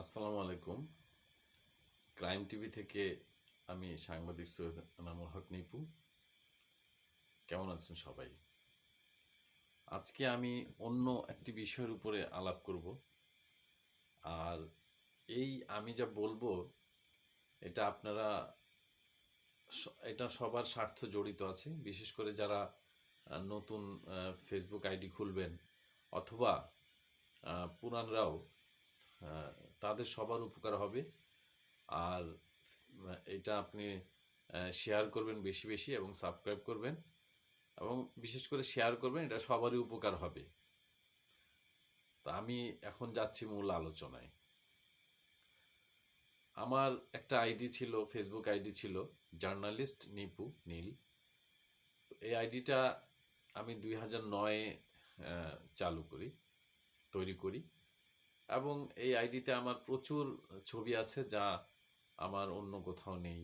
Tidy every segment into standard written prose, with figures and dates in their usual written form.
আসসালামু আলাইকুম। Crime TV থেকে আমি সাংবাদিক সৈয়দ এনামুল হক নিপু। কেমন আছেন সবাই? আজকে আমি অন্য একটি বিষয়ের উপরে আলাপ করব। আর এই আমি যা বলবো এটা আপনারা এটা সবার স্বার্থ জড়িত আছে, বিশেষ করে যারা নতুন ফেসবুক আইডি খুলবেন অথবা পুরানরাও, আহ, তাদের সবার উপকার হবে। আর এটা আপনি শেয়ার করবেন বেশি বেশি এবং সাবস্ক্রাইব করবেন এবং বিশেষ করে শেয়ার করবেন, এটা সবারই উপকার হবে। তা আমি এখন যাচ্ছি মূল আলোচনায়। আমার একটা আইডি ছিল, ফেসবুক আইডি ছিল জার্নালিস্ট নিপু নীল। তো এই আইডিটা আমি 2009-এ তৈরি করি এবং এই আইডিতে আমার প্রচুর ছবি আছে যা আমার অন্য কোথাও নেই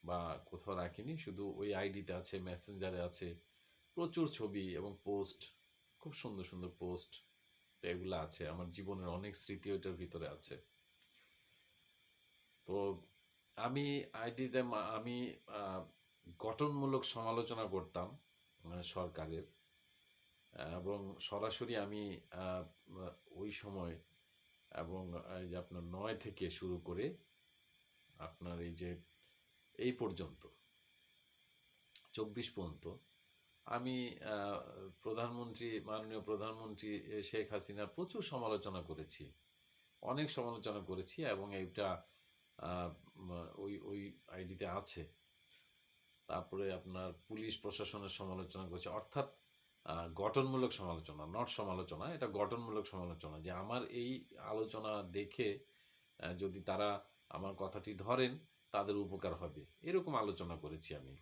বা কোথাও রাখিনি, শুধু ওই আইডিতে আছে। মেসেঞ্জারে আছে প্রচুর ছবি এবং পোস্ট, খুব সুন্দর সুন্দর পোস্ট। এগুলো আছে, আমার জীবনের অনেক স্মৃতি ওইটার ভিতরে আছে। তো আমি আইডিতে আমি গঠনমূলক সমালোচনা করতাম সরকারের, এবং সরাসরি আমি আহ, ওই সময় এবং এই যে আপনার 9 থেকে শুরু করে আপনার এই যে এই পর্যন্ত 24 পর্যন্ত আমি মাননীয় প্রধানমন্ত্রী শেখ হাসিনার প্রচুর সমালোচনা করেছি, অনেক সমালোচনা করেছি এবং এইটা আহ, ওই ওই আইডিতে আছে। তারপরে আপনার পুলিশ প্রশাসনের সমালোচনা করেছি, অর্থাৎ গঠনমূলক সমালোচনা, নট সমালোচনা, এটা গঠনমূলক সমালোচনা, যে আমার এই আলোচনা দেখে যদি তারা আমার কথাটি ধরেন তাদের উপকার হবে, এরকম আলোচনা করেছি আমি।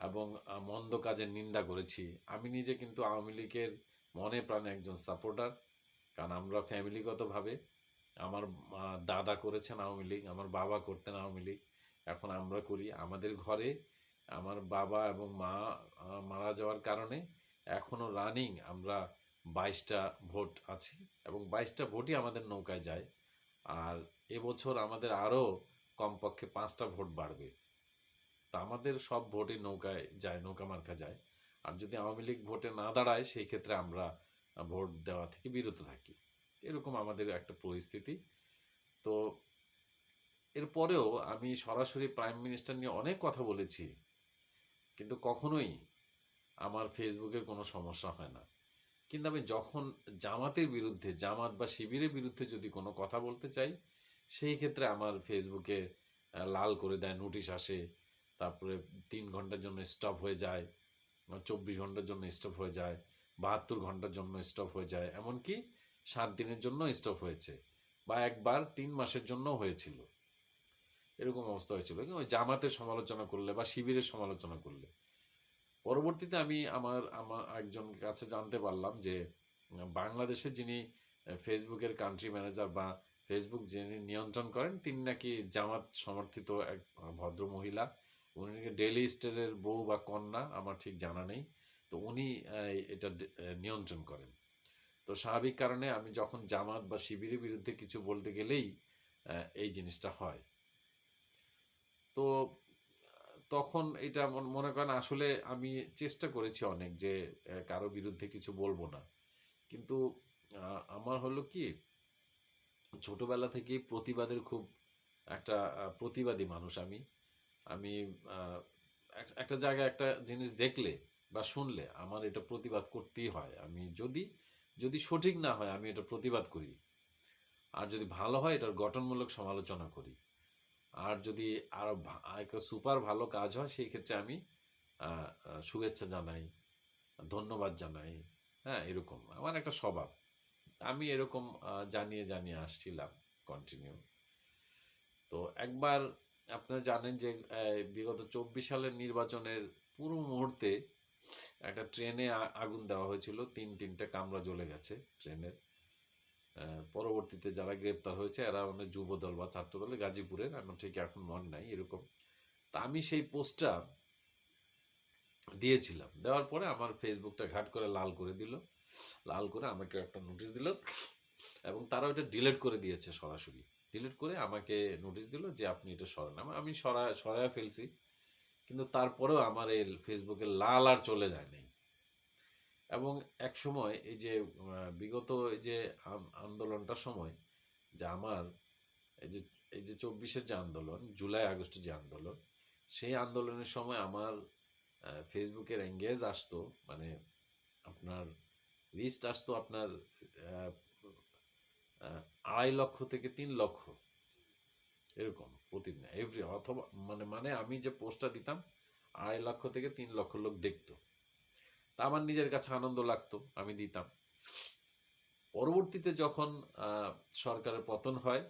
এবং মন্দ কাজের নিন্দা করেছি। আমি নিজে কিন্তু আওয়ামী লীগের মনে প্রাণে একজন সাপোর্টার, কারণ আমরা ফ্যামিলিগতভাবে, আমার দাদা করেছেন আওয়ামী লীগ, আমার বাবা করতেন আওয়ামী লীগ, এখন আমরা করি। আমাদের ঘরে আমার বাবা এবং মা মারা যাওয়ার কারণে এখনও রানিং আমরা 22টা ভোট আছি এবং 22টা ভোটই আমাদের নৌকায় যায়। আর এবছর আমাদের আরও কমপক্ষে 5টা ভোট বাড়বে। তা আমাদের সব ভোটই নৌকায় যায়, নৌকা মার্কা যায়। আর যদি আওয়ামী লীগ ভোটে না দাঁড়ায় সেই ক্ষেত্রে আমরা ভোট দেওয়া থেকে বিরত থাকি। এরকম আমাদের একটা পরিস্থিতি। তো এরপরেও আমি সরাসরি প্রাইম মিনিস্টার নিয়ে অনেক কথা বলেছি, কিন্তু কখনোই আমার ফেসবুকের কোনো সমস্যা হয় না। কিন্তু আমি যখন জামাতের বিরুদ্ধে, জামাত বা শিবিরের বিরুদ্ধে যদি কোনো কথা বলতে চাই, সেই ক্ষেত্রে আমার ফেসবুকে লাল করে দেয়, নোটিশ আসে। তারপরে 3 ঘন্টার জন্য স্টপ হয়ে যায়, 24 ঘন্টার জন্য স্টপ হয়ে যায়, 72 ঘন্টার জন্য স্টপ হয়ে যায়, এমনকি 7 দিনের জন্য স্টপ হয়েছে, বা একবার 3 মাসের জন্য হয়েছিল। এরকম অবস্থা হয়েছিল ওই জামাতের সমালোচনা করলে বা শিবিরের সমালোচনা করলে। পরবর্তীতে আমি আমার আমার একজন কাছে জানতে পারলাম যে বাংলাদেশে যিনি ফেসবুকের কান্ট্রি ম্যানেজার বা ফেসবুক যিনি নিয়ন্ত্রণ করেন, তিনি নাকি জামাত সমর্থিত এক ভদ্র মহিলা। উনি নাকি ডেইলি স্টারের বউ বা কন্যা, আমার ঠিক জানা নেই। তো উনি এটা নিয়ন্ত্রণ করেন। তো স্বাভাবিক কারণে আমি যখন জামাত বা শিবিরের বিরুদ্ধে কিছু বলতে গেলেই এই জিনিসটা হয়। তো তখন এটা মনে করেন, আসলে আমি চেষ্টা করেছি অনেক যে কারো বিরুদ্ধে কিছু বলবো না, কিন্তু আমার হলো কি, ছোটবেলা থেকেই প্রতিবাদের খুব একটা প্রতিবাদী মানুষ আমি। আমি আহ, একটা জায়গায় একটা জিনিস দেখলে বা শুনলে আমার এটা প্রতিবাদ করতেই হয়। আমি যদি যদি সঠিক না হয় আমি এটা প্রতিবাদ করি, আর যদি ভালো হয় এটার গঠনমূলক সমালোচনা করি, আর যদি আরো সুপার ভালো কাজ হয় সেই ক্ষেত্রে আমি শুভেচ্ছা জানাই, ধন্যবাদ জানাই। হ্যাঁ, এরকম আমার একটা স্বভাব। আমি এরকম জানিয়ে জানিয়ে আসছিলাম কন্টিনিউ। তো একবার আপনারা জানেন যে বিগত 24 সালের নির্বাচনের পুরো মুহূর্তে একটা ট্রেনে আগুন দেওয়া হয়েছিল, তিনটা কামরা জ্বলে গেছে ট্রেনের। পরবর্তীতে যারা গ্রেপ্তার হয়েছে এরা মানে যুবদল বা ছাত্রদলে, গাজীপুরের, আমার ঠিক এখন মনে নাই এরকম। তা আমি সেই পোস্টটা দিয়েছিলাম, দেওয়ার পরে আমার ফেসবুকটা ঘাট করে লাল করে দিল, লাল করে আমাকে একটা নোটিশ দিল এবং তারা ওটা ডিলিট করে দিয়েছে, সরাসরি ডিলিট করে আমাকে নোটিশ দিল যে আপনি এটা সরান। আমি সরায় ফেলছি, কিন্তু তারপরেও আমার এই ফেসবুকে লাল আর চলে যায় নাই। এবং এক সময় এই যে বিগত এই যে আন্দোলনটার সময় যে আমার এই যে 24-এর যে আন্দোলন, জুলাই আগস্টের যে আন্দোলন, সেই আন্দোলনের সময় আমার ফেসবুকের এঙ্গেজ আসতো, মানে আপনার লিস্ট আসতো আপনার 2.5 লক্ষ থেকে 3 লক্ষ, এরকম প্রতিদিন এভরি, অথবা মানে আমি যে পোস্টটা দিতাম 2.5 লক্ষ থেকে 3 লক্ষ লোক দেখতো। তা আমার নিজের কাছে আনন্দ লাগতো, আমি দিতাম। পরবর্তীতে যখন সরকারের পতন হয়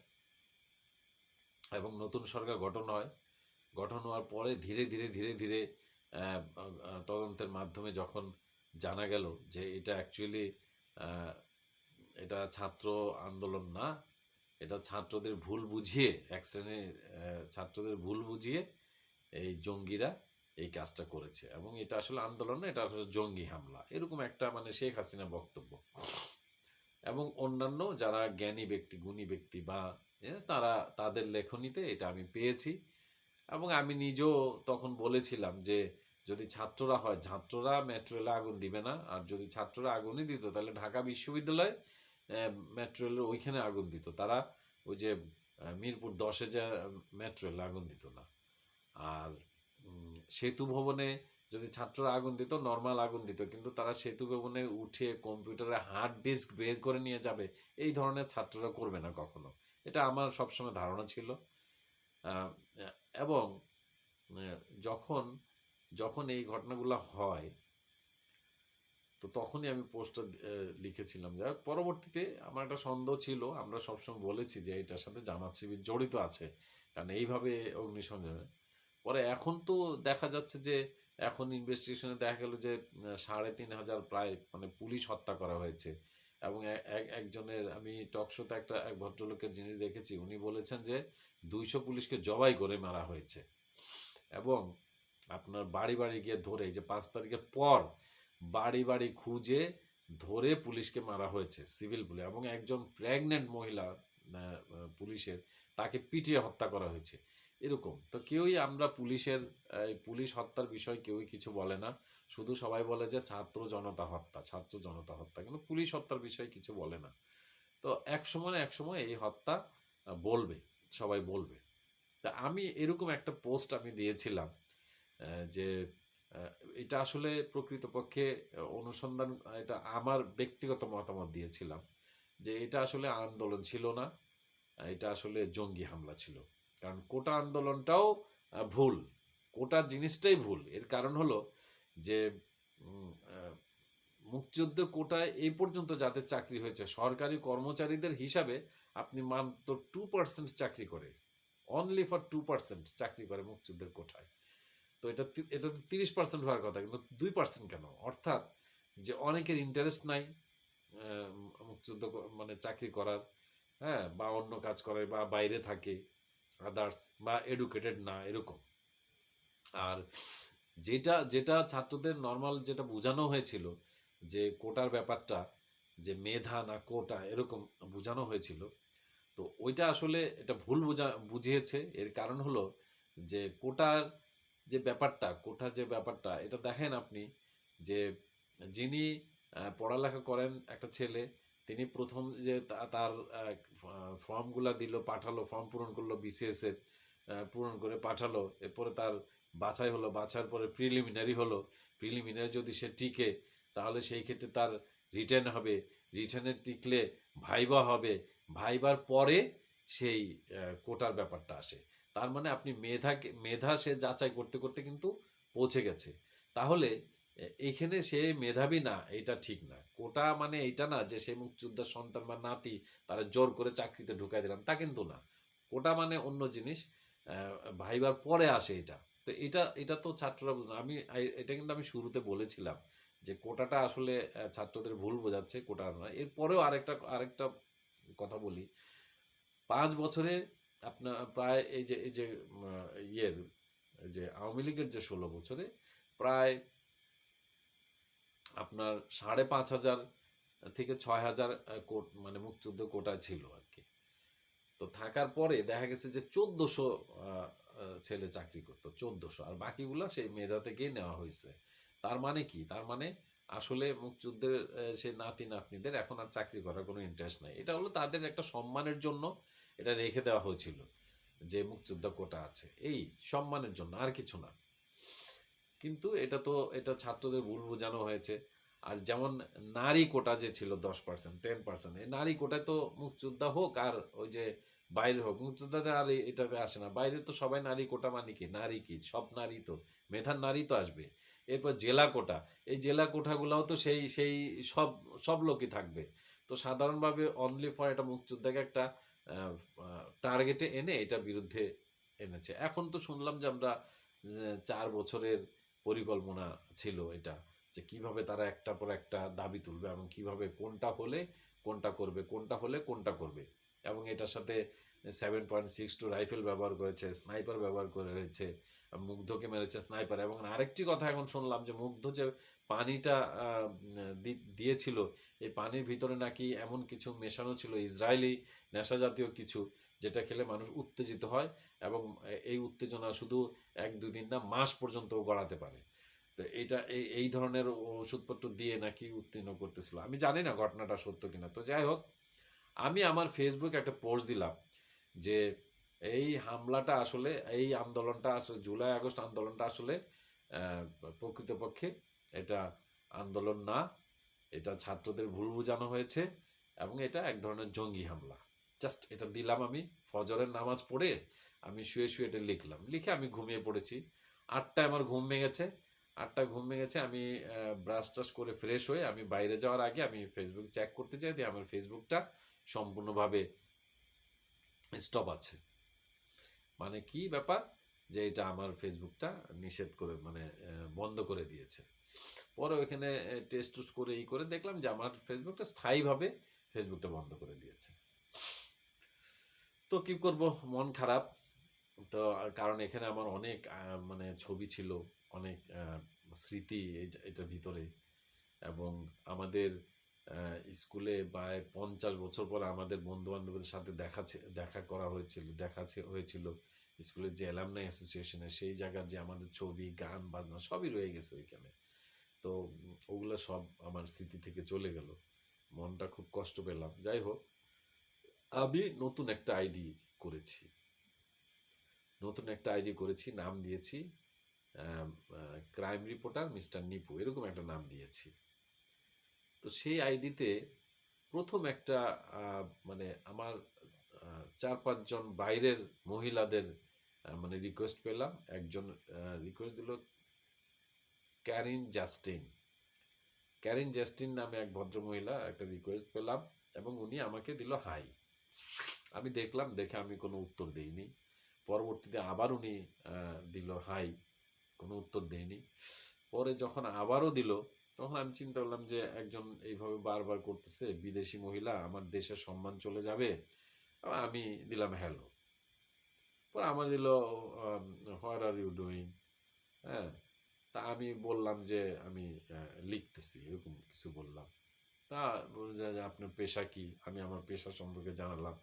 এবং নতুন সরকার গঠন হওয়ার পরে ধীরে ধীরে ধীরে ধীরে তদন্তের মাধ্যমে যখন জানা গেল যে এটা অ্যাকচুয়ালি এটা ছাত্র আন্দোলন না, এটা ছাত্রদের ভুল বুঝিয়ে, এক শ্রেণীর ছাত্রদের ভুল বুঝিয়ে এই জঙ্গিরা এই কাজটা করেছে, এবং এটা আসলে আন্দোলন না, এটা আসলে জঙ্গি হামলা, এরকম একটা মানে শেখ হাসিনার বক্তব্য। এবং অন্যান্য যারা জ্ঞানী ব্যক্তি, গুণী ব্যক্তি বা তারা, তাদের লেখনীতে এটা আমি পেয়েছি। এবং আমি নিজেও তখন বলেছিলাম যে যদি ছাত্ররা হয়, ছাত্ররা মেট্রো রেলে আগুন দিবে না, আর যদি ছাত্ররা আগুনই দিত তাহলে ঢাকা বিশ্ববিদ্যালয় মেট্রো রেলের ওইখানে আগুন দিত, তারা ওই যে মিরপুর 10-এ যে মেট্রো রেলে আগুন দিত না। আর সেতু ভবনে যদি ছাত্ররা আগুন দিত, নর্মাল আগুন দিত, কিন্তু তারা সেতু ভবনে উঠে কম্পিউটারে হার্ড ডিস্ক বের করে নিয়ে যাবে, এই ধরনের ছাত্ররা করবে না কখনো। এটা আমার সবসময় ধারণা ছিল। এবং যখন যখন এই ঘটনাগুলো হয়, তো তখনই আমি পোস্টটা লিখেছিলাম। যাই হোক, পরবর্তীতে আমার একটা সন্দেহ ছিল, আমরা সবসময় বলেছি যে এটার সাথে জামাত শিবির জড়িত আছে, কারণ এইভাবে অগ্নিসংযোগে। পরে এখন তো দেখা যাচ্ছে যে এখন ইনভেস্টিগেশনে দেখা গেল যে 3,500 প্রায় মানে পুলিশ হত্যা করা হয়েছে। এবং একজনের, আমি টকশোতে এক ভদ্রলোকের জিনিস দেখেছি, উনি বলেছেন যে 200 পুলিশকে জবাই করে মারা হয়েছে। এবং আপনার বাড়ি বাড়ি গিয়ে ধরে, এই যে 5 তারিখের পর বাড়ি বাড়ি খুঁজে ধরে পুলিশকে মারা হয়েছে, সিভিল পুলিশ, এবং একজন প্রেগনেন্ট মহিলা পুলিশের, তাকে পিটিয়ে হত্যা করা হয়েছে। এরকম তো কেউই, আমরা পুলিশের পুলিশ হত্যার বিষয় কেউই কিছু বলে না, শুধু সবাই বলে যে ছাত্র জনতা হত্যা, কিন্তু পুলিশ হত্যার বিষয়ে কিছু বলে না। তো এক সময় না এক সময় এই হত্যা বলবে, সবাই বলবে। তা আমি এরকম একটা পোস্ট আমি দিয়েছিলাম যে এটা আসলে প্রকৃতপক্ষে অনুসন্ধান, এটা আমার ব্যক্তিগত মতামত দিয়েছিলাম যে এটা আসলে আন্দোলন ছিল না, এটা আসলে জঙ্গি হামলা ছিল। কারণ কোটা আন্দোলনটাও ভুল, কোটা জিনিসটাই ভুল। এর কারণ হলো যে মুক্তিযুদ্ধ কোটায় এই পর্যন্ত যাদের চাকরি হয়েছে, সরকারি কর্মচারীদের হিসাবে আপনি মাত্র 2% চাকরি করে, অনলি ফর 2% চাকরি করে মুক্তিযুদ্ধের কোটায়। তো এটা তো 30% হওয়ার কথা, কিন্তু 2% কেন? অর্থাৎ যে অনেকের ইন্টারেস্ট নাই মুক্তিযুদ্ধ মানে চাকরি করার, হ্যাঁ, বা অন্য কাজ করে, বা বাইরে থাকে, আদার্স, বা এডুকেটেড না, এরকম। আর যেটা যেটা ছাত্রদের নর্মাল যেটা বোঝানো হয়েছিল যে কোটার ব্যাপারটা, যে মেধা না কোটা, এরকম বোঝানো হয়েছিল, তো ওইটা আসলে এটা ভুল বুঝিয়েছে। এর কারণ হলো যে কোটার যে ব্যাপারটা এটা দেখেন আপনি, যে যিনি পড়ালেখা করেন একটা ছেলে, তিনি প্রথম যে তার ফর্মগুলা দিল, পাঠালো, ফর্ম পূরণ করলো, বিসিএস এর পূরণ করে পাঠালো, এরপরে তার বাছাই হলো, বাছাইয়ের পরে প্রিলিমিনারি হলো, প্রিলিমিনারি যদি সে টিকে তাহলে সেই ক্ষেত্রে তার রিটেন হবে, রিটেনে টিকলে ভাইবা হবে, ভাইবার পরে সেই কোটার ব্যাপারটা আসে। তার মানে আপনি মেধা সে যাচাই করতে করতে কিন্তু পৌঁছে গেছে। তাহলে এইখানে সে মেধাবী না, এটা ঠিক না। কোটা মানে এইটা না যে সে মুক্তিযোদ্ধার সন্তান বা নাতি, তারা জোর করে চাকরিতে ঢুকাই দিলাম, তা কিন্তু না। কোটা মানে অন্য জিনিস, ভাইবার পরে আসে এটা। তো এটা এটা তো ছাত্ররা বুঝলো। এটা কিন্তু আমি শুরুতে বলেছিলাম যে কোটাটা আসলে ছাত্রদের ভুল বোঝাচ্ছে, কোটা নয়। এরপরেও আরেকটা কথা বলি, 5 বছরে আপনার প্রায় এই যে ইয়ের, যে আওয়ামী লীগের যে 16 বছরে প্রায় আপনার 5,500 থেকে 6,000 মানে মুক্তিযুদ্ধ কোটা ছিল আর কি। তো থাকার পরে দেখা গেছে যে 1400 ছেলে চাকরি করতো, 1400, আর বাকিগুলা সেই মেধা থেকেই নেওয়া হয়েছে। তার মানে কি? তার মানে আসলে মুক্তিযুদ্ধের সেই নাতি নাতনিদের এখন আর চাকরি করার কোনো ইন্টারেস্ট নাই। এটা হলো তাদের একটা সম্মানের জন্য এটা রেখে দেওয়া হয়েছিল, যে মুক্তিযোদ্ধা কোটা আছে, এই সম্মানের জন্য, আর কিছু না। কিন্তু এটা ছাত্রদের ভুল বোঝানো হয়েছে। আর যেমন নারী কোটা যে ছিল 10%, 10%, এই নারী কোটায় তো মুক্তিযোদ্ধা হোক আর ওই যে বাইরে হোক, মুক্তিযোদ্ধাদের আর এটাতে আসে না। বাইরে তো সবাই নারী কোটা, মানে কি নারী কি সব নারী, তো মেধার নারী তো আসবে। এরপর জেলা কোটা, এই জেলা কোটাগুলোও তো সেই সেই সব সব লোকই থাকবে। তো সাধারণভাবে অনলি ফর এটা মুক্তিযোদ্ধাকে একটা টার্গেটে এনে এটার বিরুদ্ধে এনেছে। এখন তো শুনলাম যে আমরা 4 বছরের পরিকল্পনা ছিল এটা, যে কিভাবে তারা একটার পর একটা দাবি তুলবে এবং কিভাবে কোনটা হলে কোনটা করবে, কোনটা হলে কোনটা করবে। এবং এটার সাথে 7.62 রাইফেল ব্যবহার করেছে, স্নাইপার ব্যবহার করে হয়েছে, মুগ্ধকে মেরেছে স্নাইপার। এবং আরেকটি কথা এখন শুনলাম যে মুগ্ধ যে পানিটা দিয়েছিল, এই পানির ভিতরে নাকি এমন কিছু মেশানো ছিল, ইসরায়েলি নেশা জাতীয় কিছু, যেটা খেলে মানুষ উত্তেজিত হয় এবং এই উত্তেজনা শুধু 1-2 দিন না, মাস পর্যন্ত গড়াতে পারে। তো এইটা এই ধরনের ওষুধপত্র দিয়ে নাকি উত্তীর্ণ করতেছিল। আমি জানি না ঘটনাটা সত্য কিনা। তো যাই হোক, আমি আমার ফেসবুকে একটা পোস্ট দিলাম যে এই হামলাটা আসলে, এই আন্দোলনটা আসলে জুলাই আগস্ট আন্দোলনটা আসলে আহ, প্রকৃতপক্ষে এটা আন্দোলন না, এটা ছাত্রদের ভুল বোঝানো হয়েছে এবং এটা এক ধরনের জঙ্গি হামলা। জাস্ট এটা দিলাম আমি। ফজরের নামাজ পড়ে আমি শুয়ে শুয়ে এটা লিখলাম, লিখে আমি ঘুমিয়ে পড়েছি। 8টায় আমার ঘুম ভেঙেছে। 8টায় ঘুম ভেঙেছে, আমি ব্রাশ টাশ করে ফ্রেশ হয়ে আমি বাইরে যাওয়ার আগে আমি ফেসবুক চেক করতে চাই, দিয়ে আমার ফেসবুকটা সম্পূর্ণভাবে স্টপ আছে। মানে কি ব্যাপার, যে এটা আমার ফেসবুকটা নিষেধ করে, মানে বন্ধ করে দিয়েছে। পরে ওইখানে টেস্ট টুস্ট করে এই করে দেখলাম যে আমার ফেসবুকটা স্থায়ীভাবে ফেসবুকটা বন্ধ করে দিয়েছে। তো কি করব, মন খারাপ। তো কারণ এখানে আমার অনেক মানে ছবি ছিল, অনেক স্মৃতি এটার ভিতরে। এবং আমাদের স্কুলে প্রায় 50 বছর পর আমাদের বন্ধু বান্ধবদের সাথে দেখা করা হয়েছিল, হয়েছিল স্কুলের যে অ্যালামনাই অ্যাসোসিয়েশনে, সেই জায়গার যে আমাদের ছবি গান বাজনা সবই রয়ে গেছে ওইখানে। তো ওগুলো সব আমার স্মৃতি থেকে চলে গেল, মনটা খুব কষ্ট পেলাম। যাই হোক, আমি করেছি নতুন একটা আইডি করেছি, নাম দিয়েছি ক্রাইম রিপোর্টার মিস্টার নিপু, এরকম একটা নাম দিয়েছি। তো সেই আইডিতে প্রথম একটা মানে আমার 4-5 জন বাইরের মহিলাদের মানে রিকোয়েস্ট পেলাম। একজন রিকোয়েস্ট দিল ক্যারিন জাস্টিন নামে এক ভদ্রমহিলা একটা রিকোয়েস্ট পেলাম, এবং উনি আমাকে দিল হাই। আমি দেখলাম, দেখে আমি কোনো উত্তর দেইনি। পরবর্তীতে আবার উনি দিল হাই, কোনো উত্তর দেয়নি। পরে যখন আবারও দিল, তখন আমি চিন্তা করলাম যে একজন এইভাবে বারবার করতেছে, বিদেশি মহিলা, আমার দেশের সম্মান চলে যাবে। আমি দিলাম হ্যালো। পরে আমার দিল হোয়াট আর ইউ ডুইং। হ্যাঁ, তা আমি বললাম যে আমি লিখতেছি, এরকম কিছু বললাম। তা বলল যে আপনার পেশা কি? আমি আমার পেশা সম্পর্কে জানালাম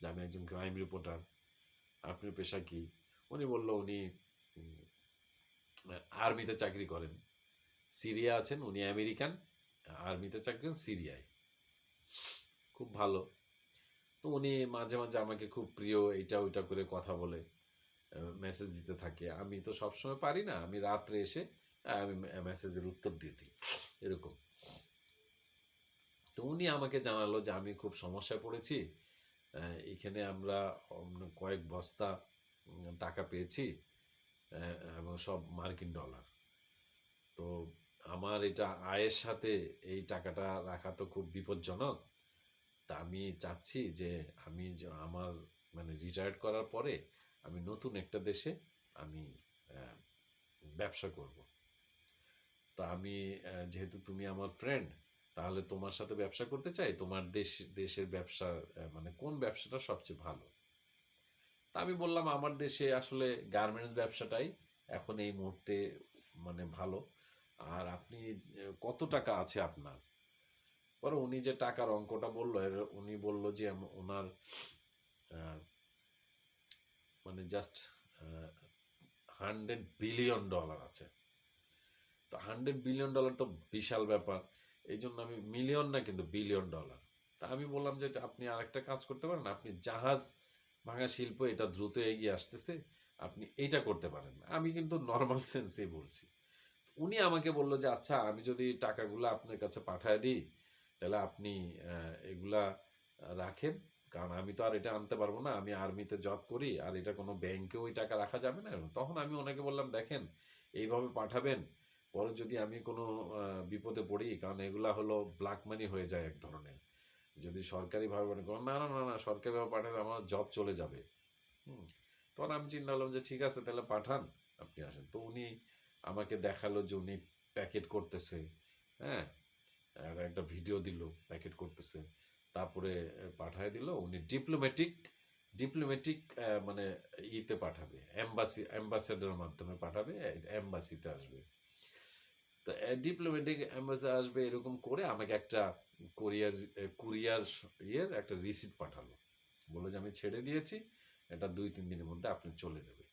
যে আমি একজন ক্রাইম রিপোর্টার। আপনার পেশা কি? উনি বলল উনি আর্মিতে চাকরি করেন, সিরিয়া আছেন, উনি আমেরিকান, আর্মিতে চাকরি করেন সিরিয়ায়, খুব ভালো। তো উনি মাঝে মাঝে আমাকে খুব প্রিয় এইটা ওইটা করে কথা বলে, মেসেজ দিতে থাকে। আমি তো সবসময় পারি না, আমি রাত্রে এসে আমি মেসেজের উত্তর দিয়ে দিই, এরকম। তো উনি আমাকে জানালো যে আমি খুব সমস্যায় পড়েছি, এখানে আমরা কয়েক বস্তা টাকা পেয়েছি, এবং সব মার্কিন ডলার। তো আমার এটা আয়ের সাথে এই টাকাটা রাখা তো খুব বিপজ্জনক। তা আমি চাচ্ছি যে আমার মানে রিটায়ার্ড করার পরে আমি নতুন একটা দেশে আমি ব্যবসা করব। তা আমি যেহেতু তুমি আমার ফ্রেন্ড, তাহলে তোমার সাথে ব্যবসা করতে চাই। তোমার দেশের ব্যবসা মানে কোন ব্যবসাটা সবচেয়ে ভালো? তা আমি বললাম আমার দেশে আসলে গার্মেন্টস ব্যবসাটাই এখন এই মুহূর্তে মানে ভালো। আর আপনি কত টাকা আছে আপনার? পরে উনি যে টাকার অঙ্কটা বললো, উনি বললো যে ওনার আহ, মানে জাস্ট $100 বিলিয়ন আছে। তো $100 বিলিয়ন তো বিশাল ব্যাপার। এই জন্য আমি মিলিয়ন না কিন্তু $বিলিয়ন। তা আমি বললাম যে আপনি আরেকটা কাজ করতে পারেন, আপনি জাহাজ ভাঙা শিল্প এটা দ্রুত এগিয়ে আসতেছে, আপনি এইটা করতে পারেন। আমি কিন্তু নর্মাল সেন্সেই বলছি। উনি আমাকে বললো যে আচ্ছা, আমি যদি টাকাগুলো আপনার কাছে পাঠায় দিই তাহলে আপনি এগুলা রাখেন, কারণ আমি তো আর এটা আনতে পারবো না, আমি আর্মিতে জব করি, আর এটা কোনো ব্যাংকে ওই টাকা রাখা যাবে না। তখন আমি ওনাকে বললাম দেখেন, এইভাবে পাঠাবেন, পরে যদি আমি কোনো বিপদে পড়ি, কারণ এগুলা হলো ব্ল্যাক মানি হয়ে যায় এক ধরনের, যদি সরকারিভাবে মনে করেন না না না না সরকারিভাবে পাঠালে আমার জব চলে যাবে। হুম। তখন আমি চিন্তা করলাম যে ঠিক আছে তাহলে পাঠান, আপনি আসেন। তো উনি আমাকে দেখালো যে উনি প্যাকেট করতেছে, হ্যাঁ, আর একটা ভিডিও দিল প্যাকেট করতেছে, তারপরে পাঠায় দিল। উনি ডিপ্লোম্যাটিক ডিপ্লোম্যাটিক মানে ইতে পাঠাবে, অ্যাম্বাসেডারের মাধ্যমে পাঠাবে, অ্যাম্বাসিতে আসবে। তো ডিপ্লোম্যাটিক অ্যাম্বাসি আসবে, এরকম করে আমাকে একটা কোরিয়ার কুরিয়ার ইয়ের একটা রিসিট পাঠালো, বললো যে আমি ছেড়ে দিয়েছি, এটা 2-3 দিনের মধ্যে আপনি চলে যাবে।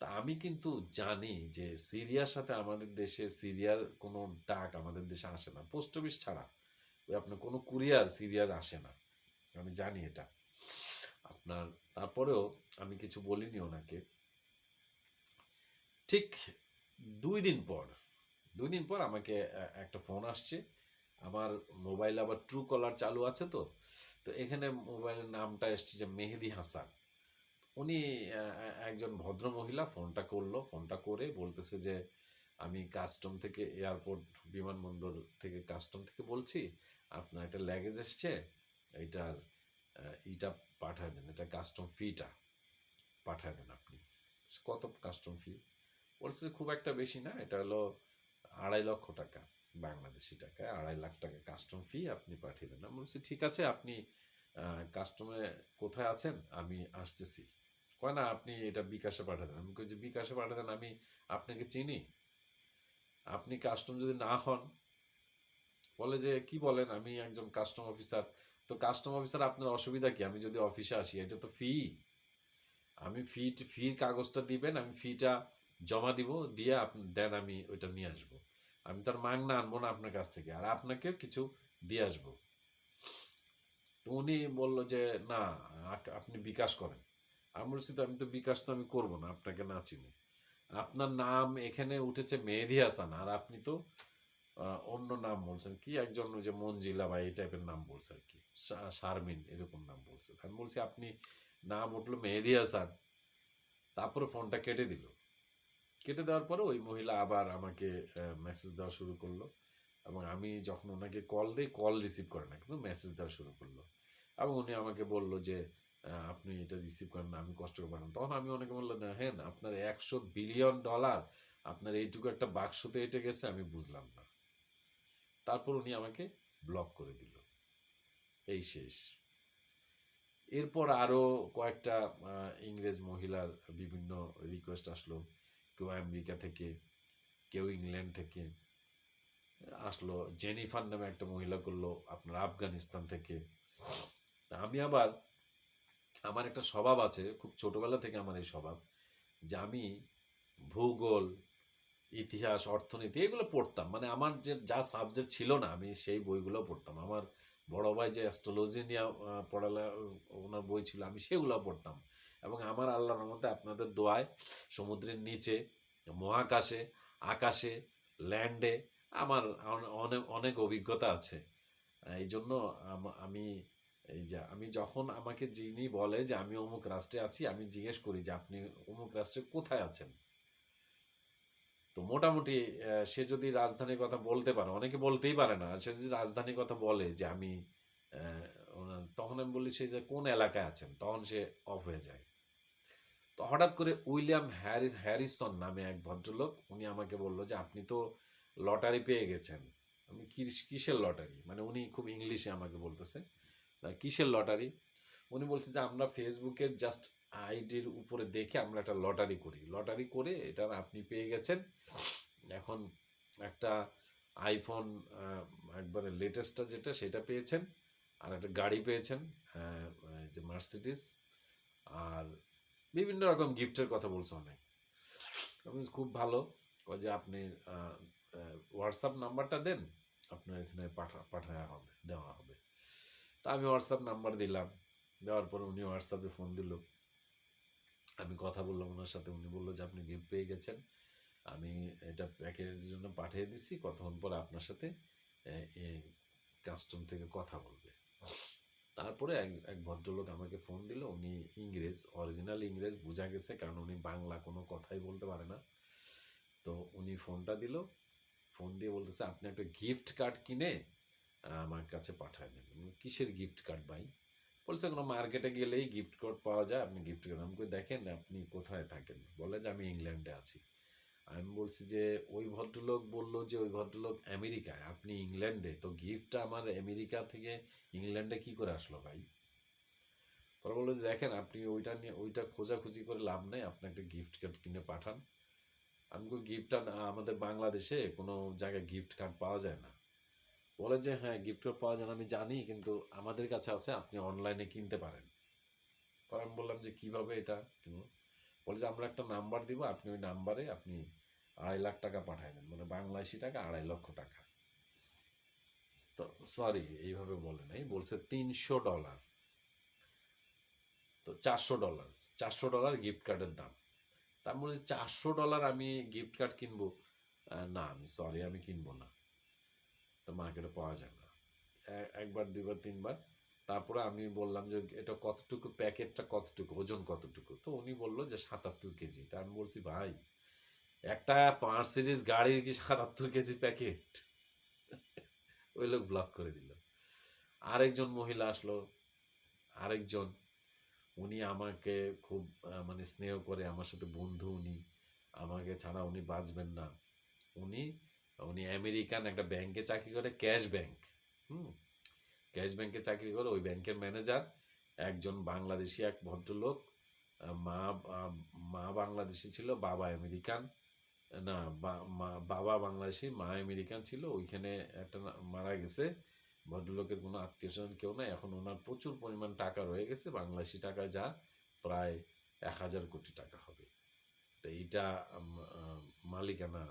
তা আমি কিন্তু জানি যে সিরিয়ার সাথে আমাদের দেশে সিরিয়ার কোনো ডাক আমাদের দেশে আসে না, পোস্ট অফিস ছাড়া ওই আপনার কোনো কুরিয়ার সিরিয়ার আসে না, আমি জানি এটা আপনার। তারপরেও আমি কিছু বলিনি ওনাকে। ঠিক 2 দিন পর 2 দিন পর আমাকে একটা ফোন আসছে। আমার মোবাইল আবার ট্রু কলার চালু আছে, তো তো এখানে মোবাইলের নামটা এসছে যে মেহেদি হাসান। উনি একজন ভদ্র মহিলা ফোনটা করলো, ফোনটা করে বলতেছে যে আমি কাস্টম থেকে, এয়ারপোর্ট বিমানবন্দর থেকে, কাস্টম থেকে বলছি, আপনার একটা ল্যাগেজ এসছে, এইটার ইটা পাঠায় দেন, এটা কাস্টম ফিটা পাঠায় দেন আপনি। কত কাস্টম ফি? বলছে যে খুব একটা বেশি না, এটা হলো 2.5 লক্ষ টাকা, বাংলাদেশি টাকায় 2.5 লাখ টাকা কাস্টম ফি, আপনি পাঠিয়ে দেন। আমি বলছি ঠিক আছে, আপনি কাস্টমে কোথায় আছেন, আমি আসতেছি। কয় না আপনি এটা বিকাশে পাঠিয়ে দেন। আমি কই যে বিকাশে পাঠিয়ে দেন, আমি আপনাকে চিনি, আপনি কাস্টম যদি না হন। বলে যে কি বলেন, আমি একজন কাস্টম অফিসার। তো কাস্টম অফিসার আপনার অসুবিধা কি, আমি যদি অফিসে আসি, এটা তো ফি, আমি ফির কাগজটা দিবেন, আমি ফিটা জমা দিব, দিয়ে আপনি দেন, আমি ওইটা নিয়ে আসবো। আমি তার মাগনা আনবো না আপনার কাছ থেকে, আর আপনাকেও কিছু দিয়ে আসবো। তো উনি বললো যে না, আপনি বিকাশ করেন। আমি বলছি তো আমি তো বিকাশ তো আমি করবো না আপনাকে না চিনি। আপনার নাম এখানে উঠেছে মেহেদি হাসান, আর আপনি তো অন্য নাম বলছেন, কি একজন ওই যে মঞ্জিলা বা এই টাইপের নাম বলছে আর কি, শারমিন এরকম নাম বলছে। আমি বলছি আপনি নাম উঠলো মেহেদি হাসান, তারপরে ফোনটা কেটে দিল। কেটে দেওয়ার পরে ওই মহিলা আবার আমাকে মেসেজ দেওয়া শুরু করলো, এবং আমি যখন ওনাকে কল দিই, কল রিসিভ করে না, কিন্তু মেসেজ দেওয়া শুরু করলো। এবং উনি আমাকে বললো যে আপনি এটা রিসিভ করেন না, আমি কষ্ট করে পারেন। তখন আমি ওনাকে বললাম দেখেন, আপনার $100 বিলিয়ন আপনার এইটুকু একটা বাক্সতে এটে গেছে, আমি বুঝলাম না। তারপর উনি আমাকে ব্লক করে দিল, এই শেষ। এরপর আরও কয়েকটা ইংরেজ মহিলার বিভিন্ন রিকোয়েস্ট আসলো, কেউ আমেরিকা থেকে, কেউ ইংল্যান্ড থেকে আসলো, জেনিফার নামে একটা মহিলা করলো আপনার আফগানিস্তান থেকে। তা আমি আবার, আমার একটা স্বভাব আছে, খুব ছোটবেলা থেকে আমার এই স্বভাব, যে আমি ভূগোল, ইতিহাস, অর্থনীতি এগুলো পড়তাম, মানে আমার যে যা সাবজেক্ট ছিল না আমি সেই বইগুলো পড়তাম। আমার বড় ভাই যে অ্যাস্ট্রোলজি নিয়ে পড়ালে, ওনার বই ছিল, আমি সেগুলো পড়তাম। এবং আমার আল্লাহর মধ্যে আপনাদের দোয়ায় সমুদ্রের নিচে, মহাকাশে, আকাশে, ল্যান্ডে আমার অনেক অনেক অভিজ্ঞতা আছে। এই জন্য আমি, এই যে আমি যখন আমাকে যিনি বলে যে আমি অমুক রাষ্ট্রে আছি, আমি জিজ্ঞেস করি যে আপনি অমুক রাষ্ট্রে কোথায় আছেন। তো মোটামুটি সে যদি রাজধানীর কথা বলতে পারে, অনেকে বলতেই পারে না, আর সে যদি রাজধানীর কথা বলে যে আমি তখন আমি বলি সে যে কোন এলাকায় আছেন, তখন সে অফ হয়ে যায়। তো হঠাৎ করে উইলিয়াম হ্যারিসন নামে এক ভদ্রলোক, উনি আমাকে বললো যে আপনি তো লটারি পেয়ে গেছেন। আমি কিসের লটারি, মানে উনি খুব ইংলিশে আমাকে বলতেছে কিসের লটারি। উনি বলছে যে আমরা ফেসবুকের জাস্ট আইডির উপরে দেখে আমরা একটা লটারি করি, লটারি করে এটা আপনি পেয়ে গেছেন। এখন একটা আইফোন একবারে লেটেস্টটা যেটা সেটা পেয়েছেন, আর একটা গাড়ি পেয়েছেন, যে মার্সিডিস, আর বিভিন্ন রকম গিফটের কথা বলছে অনেক। আমি খুব ভালো। ওই যে আপনি হোয়াটসঅ্যাপ নাম্বারটা দেন, আপনার এখানে পাঠায়া হবে, দেওয়া হবে। তা আমি হোয়াটসঅ্যাপ নাম্বার দিলাম, দেওয়ার পরে উনি হোয়াটসঅ্যাপে ফোন দিল, আমি কথা বললাম ওনার সাথে। উনি বললো যে আপনি গিফট পেয়ে গেছেন, আমি এটা প্যাকেজের জন্য পাঠিয়ে দিচ্ছি, কতক্ষণ পরে আপনার সাথে কাস্টম থেকে কথা বলবে। তারপরে এক এক ভদ্রলোক আমাকে ফোন দিল, উনি ইংরেজ, অরিজিনাল ইংরেজ বোঝা গেছে, কারণ উনি বাংলা কোনো কথাই বলতে পারে না। তো উনি ফোনটা দিল, ফোন দিয়ে বলতেছে আপনি একটা গিফট কার্ড কিনে আমার কাছে পাঠায় দেন। কিসের গিফট কার্ড ভাই? বলছে কোনো মার্কেটে গেলেই গিফট কার্ড পাওয়া যায়, আপনি গিফট কার্ড। আমি দেখেন আপনি কোথায় থাকেন? বলে যে আমি ইংল্যান্ডে আছি। আমি বলছি যে ওই ভদ্রলোক বললো যে ওই ভদ্রলোক আমেরিকায়, আপনি ইংল্যান্ডে, তো গিফটটা আমার আমেরিকা থেকে ইংল্যান্ডে কি করে আসলো ভাই? পরে বললো যে দেখেন আপনি ওইটা নিয়ে ওইটা খোঁজাখুঁজি করে লাভ নেই, আপনি একটা গিফট কার্ড কিনে পাঠান। আমি গিফটটা আমাদের বাংলাদেশে কোনো জায়গায় গিফট কার্ড পাওয়া যায় না। বলে যে হ্যাঁ গিফট কার্ড পাওয়া যায় না আমি জানি, কিন্তু আমাদের কাছে আছে, আপনি অনলাইনে কিনতে পারেন। পরে আমি বললাম যে কিভাবে এটা কিনবো? বলে যে আমরা একটা নাম্বার দিব, আপনি ওই নাম্বারে আপনি 2.5 লাখ টাকা পাঠায় দেন, মানে বাংলাদেশি টাকা 2.5 লক্ষ টাকা। তো সরি, এইভাবে বলে নাই, বলছে $300। তো $400, $400 গিফট কার্ডের দাম। তার বলে $400 আমি গিফট কার্ড কিনবো? না, আমি সরি, আমি কিনবো না, তো মার্কেটে পাওয়া যায় না। একবার, দুইবার, তিনবার, তারপরে আমি বললাম যে এটা কতটুকু, প্যাকেটটা কতটুকু, ওজন কতটুকু? তো উনি বললো যে 77 কেজি। তা আমি বলছি ভাই, একটা মার্সিডিস গাড়ির কি 77 কেজি প্যাকেট? ওই লোক ব্লক করে দিল। আরেকজন মহিলা আসলো, আরেকজন, উনি আমাকে খুব মানে স্নেহ করে, আমার সাথে বন্ধু উনি, আমাকে ছাড়া উনি বাঁচবেন না। উনি উনি আমেরিকান একটা ব্যাংকে চাকরি করে, ক্যাশ ব্যাংক। হুম, ক্যাশ ব্যাংকে চাকরি করে, ওই ব্যাংকের ম্যানেজার। একজন বাংলাদেশি এক ভদ্রলোক, মা মা বাংলাদেশি ছিল, বাবা আমেরিকান। না, বাবা বাংলাদেশি, মা আমেরিকান ছিল। ওইখানে একটা মারা গেছে। ভদ্রলোকের কোনো আত্মীয় স্বজন কেউ নাই। এখন ওনার প্রচুর পরিমাণ টাকা রয়ে গেছে, বাংলাদেশি টাকা যা প্রায় 1,000 কোটি টাকা হবে। তো এইটা মালিকানা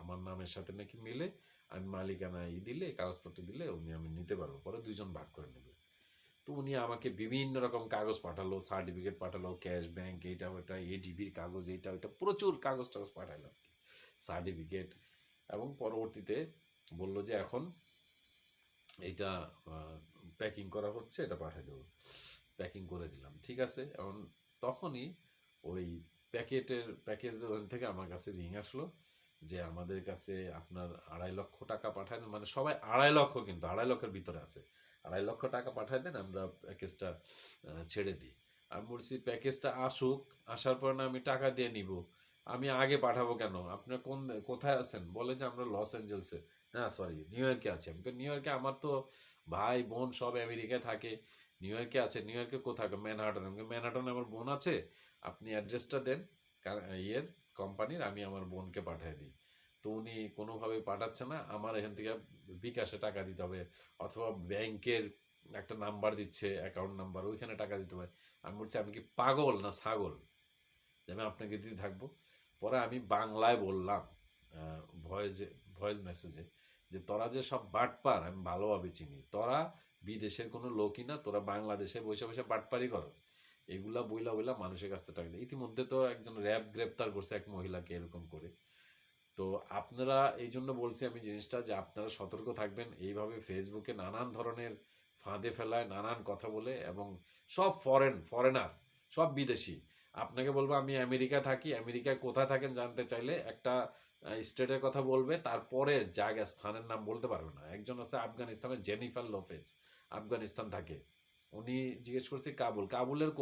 আমার নামের সাথে নাকি মিলে, আমি মালিকানা দিলে, কাগজপত্র দিলে আমি নিতে পারবো, পরে দুইজন ভাগ করে নেবে। তো উনি আমাকে বিভিন্ন রকম কাগজ পাঠালো, সার্টিফিকেট পাঠালো, ক্যাশ ব্যাংক, এইটা ওইটা, এডিবির কাগজ, এইটা ওইটা, প্রচুর কাগজ টাগজ পাঠালো, সার্টিফিকেট। এবং পরবর্তীতে বললো যে এখন এইটা প্যাকিং করা হচ্ছে, এটা পাঠিয়ে দেবো। প্যাকিং করে দিলাম, ঠিক আছে। এখন তখনই ওই প্যাকেজ থেকে আমার কাছে রিং আসলো যে আমাদের কাছে আপনার 2.5 লক্ষ টাকা পাঠায় দেন, মানে সবাই 2.5 লক্ষ, কিন্তু 2.5 লক্ষের ভিতরে আছে, 2.5 লক্ষ টাকা পাঠায় দেন, আমরা প্যাকেজটা ছেড়ে দিই। আমি বলছি প্যাকেজটা আসুক, আসার পর না আমি টাকা দিয়ে নিব, আমি আগে পাঠাবো কেন? আপনার কোথায় আছেন? বলে যে আমরা লস অ্যাঞ্জেলসে, না সরি নিউ ইয়র্কে আছি। আমি নিউ ইয়র্কে, আমার তো ভাই বোন সব আমেরিকায় থাকে, নিউ ইয়র্কে আছে। নিউ ইয়র্কে কোথায়? ম্যানহাটন। ম্যানহাটনে আমার বোন আছে, আপনি অ্যাড্রেসটা দেন ইয়ের কোম্পানির, আমি আমার বোনকে পাঠিয়ে দিই। তো উনি কোনোভাবেই পাঠাচ্ছে না, আমার এখান থেকে বিকাশে টাকা দিতে হবে, অথবা ব্যাংকের একটা নাম্বার দিচ্ছে, অ্যাকাউন্ট নাম্বার, ওইখানে টাকা দিতে হবে। আমি বলছি আমি কি পাগল না ছাগল যে আমি আপনাকে দিতে থাকবো? পরে আমি বাংলায় বললাম, ভয়েসে, ভয়েস মেসেজে, যে তোরা যে সব বাটপার আমি ভালোভাবে চিনি, তোরা বিদেশের কোনো লোকই না, তোরা বাংলাদেশে বসে বসে বাটপারি করস, এগুলা বইলা বইলা মানুষের কাছ থেকে টাকা দেয়। ইতিমধ্যে তো একজন র্যাব গ্রেপ্তার করছে এক মহিলাকে এরকম করে। তো আপনারা, এই জন্য বলছি আমি জিনিসটা, যে আপনারা সতর্ক থাকবেন। এইভাবে ফেসবুকে নানান ধরনের ফাঁদে ফেলায়, নানান কথা বলে, এবং সব ফরেনার, সব বিদেশি। আপনাকে বলবো আমি আমেরিকা থাকি, আমেরিকায় কোথায় থাকেন জানতে চাইলে একটা স্টেটের কথা বলবে, তারপরে জায়গা স্থানের নাম বলতে পারবে না। একজন আছে আফগানিস্তানের, জেনিফার লোপেজ, আফগানিস্তান থাকে। উনি জিজ্ঞেস করছি কাবুলের